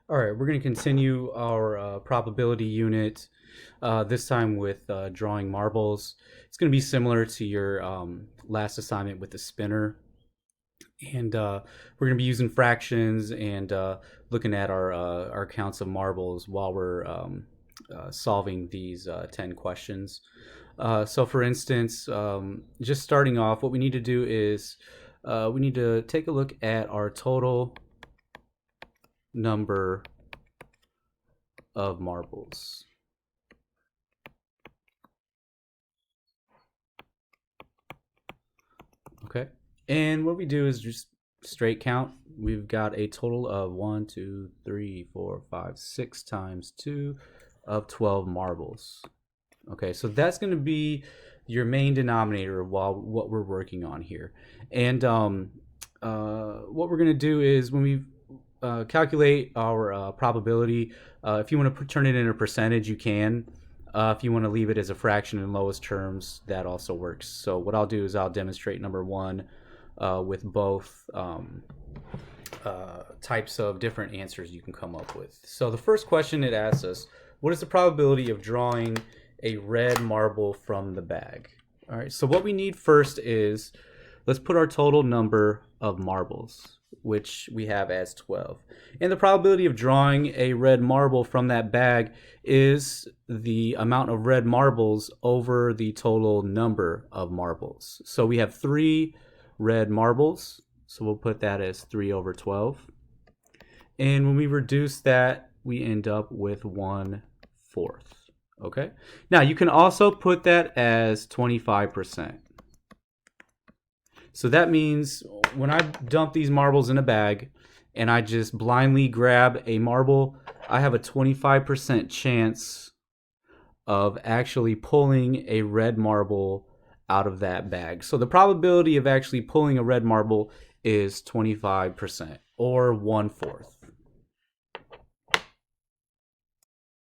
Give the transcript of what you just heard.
All right, we're going to continue our probability unit, this time with drawing marbles. It's going to be similar to your last assignment with the spinner. And we're going to be using fractions and looking at our counts of marbles while we're solving these 10 questions. So, for instance, just starting off, what we need to do is we need to take a look at our total number of marbles. Okay. And what we do is just straight count. We've got a total of 1, 2, 3, 4, 5, 6 times 2 of 12 marbles. Okay, so that's going to be your main denominator while what we're working on here. And what we're going to do is when we calculate our probability, if you want to turn it into a percentage, you can. If you want to leave it as a fraction in lowest terms, that also works. So what I'll do is I'll demonstrate number one with both types of different answers you can come up with. So the first question it asks us, what is the probability of drawing a red marble from the bag? All right, so what we need first is, let's put our total number of marbles, which we have as 12. And the probability of drawing a red marble from that bag is the amount of red marbles over the total number of marbles. So we have 3 red marbles, so we'll put that as 3 over 12. And when we reduce that, we end up with 1/4. Okay. Now you can also put that as 25%. So that means when I dump these marbles in a bag and I just blindly grab a marble, I have a 25% chance of actually pulling a red marble out of that bag. So the probability of actually pulling a red marble is 25%, or 1/4.